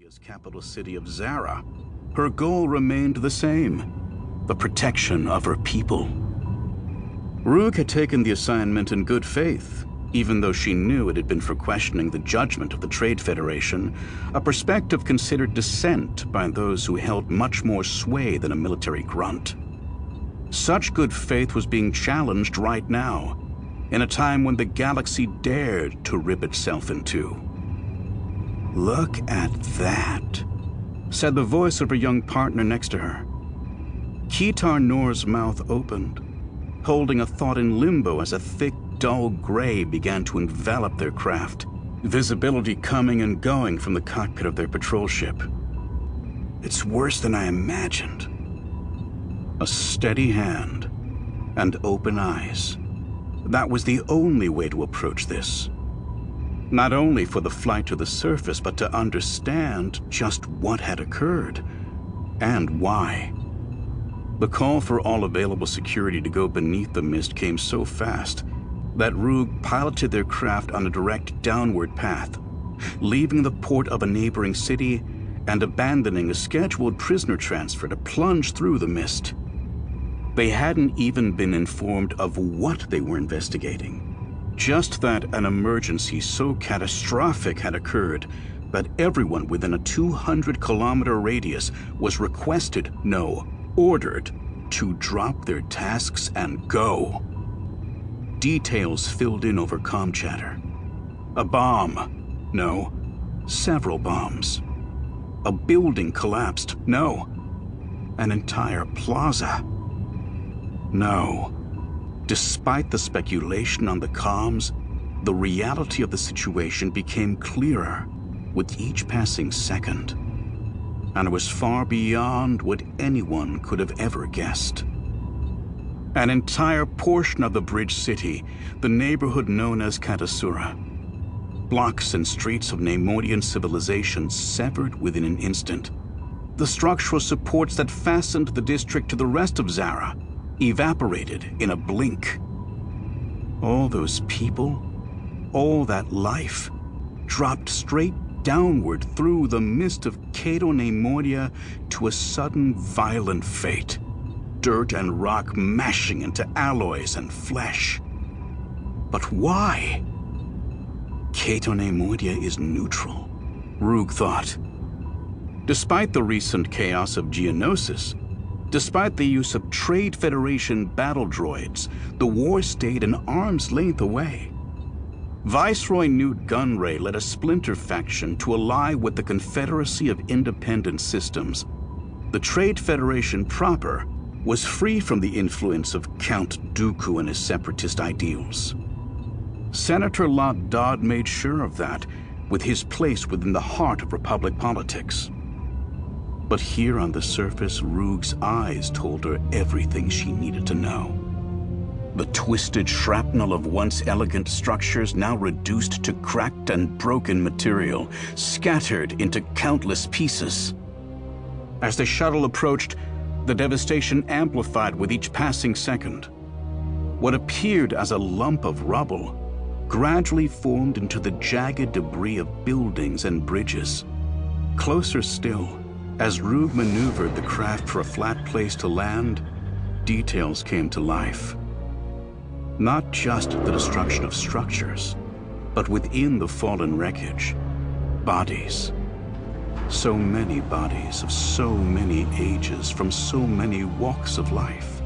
Nemodia's capital city of Zara, her goal remained the same: the protection of her people. Rug had taken the assignment in good faith, even though she knew it had been for questioning the judgment of the Trade Federation, a perspective considered dissent by those who held much more sway than a military grunt. Such good faith was being challenged right now, in a time when the galaxy dared to rip itself in two. "Look at that," said the voice of her young partner next to her. Keetar Noor's mouth opened, holding a thought in limbo as a thick, dull gray began to envelop their craft, visibility coming and going from the cockpit of their patrol ship. "It's worse than I imagined." A steady hand and open eyes. That was the only way to approach this. Not only for the flight to the surface, but to understand just what had occurred and why. The call for all available security to go beneath the mist came so fast that Rug piloted their craft on a direct downward path, leaving the port of a neighboring city and abandoning a scheduled prisoner transfer to plunge through the mist. They hadn't even been informed of what they were investigating. Just that an emergency so catastrophic had occurred that everyone within a 200-kilometer radius was requested, no, ordered, to drop their tasks and go. Details filled in over comm chatter. A bomb. No, several bombs. A building collapsed. No. An entire plaza. No. Despite the speculation on the comms, the reality of the situation became clearer with each passing second, and it was far beyond what anyone could have ever guessed. An entire portion of the bridge city, the neighborhood known as Katasura, blocks and streets of Nemodian civilization severed within an instant. The structural supports that fastened the district to the rest of Zara evaporated in a blink. All those people, all that life, dropped straight downward through the mist of Cato Nemodia to a sudden violent fate. Dirt and rock mashing into alloys and flesh. But why? Cato Nemodia is neutral, Rug thought. Despite the recent chaos of Geonosis, despite the use of Trade Federation battle droids, the war stayed an arm's length away. Viceroy Newt Gunray led a splinter faction to ally with the Confederacy of Independent Systems. The Trade Federation proper was free from the influence of Count Dooku and his separatist ideals. Senator Lott Dodd made sure of that, with his place within the heart of Republic politics. But here on the surface, Rug's eyes told her everything she needed to know. The twisted shrapnel of once elegant structures now reduced to cracked and broken material, scattered into countless pieces. As the shuttle approached, the devastation amplified with each passing second. What appeared as a lump of rubble gradually formed into the jagged debris of buildings and bridges. Closer still, as Rug maneuvered the craft for a flat place to land, details came to life. Not just the destruction of structures, but within the fallen wreckage, bodies. So many bodies of so many ages from so many walks of life.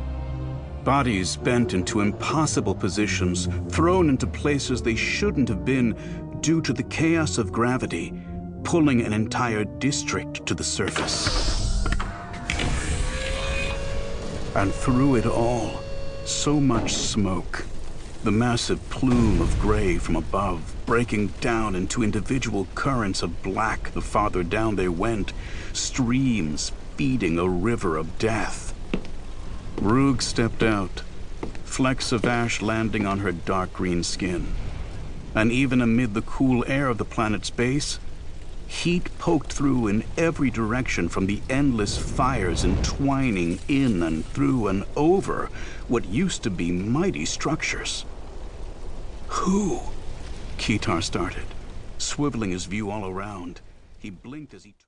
Bodies bent into impossible positions, thrown into places they shouldn't have been due to the chaos of gravity, pulling an entire district to the surface. And through it all, so much smoke. The massive plume of gray from above, breaking down into individual currents of black the farther down they went, streams feeding a river of death. Rug stepped out, flecks of ash landing on her dark green skin. And even amid the cool air of the planet's base, heat poked through in every direction from the endless fires entwining in and through and over what used to be mighty structures. Who? Keetar started, swiveling his view all around. He blinked as he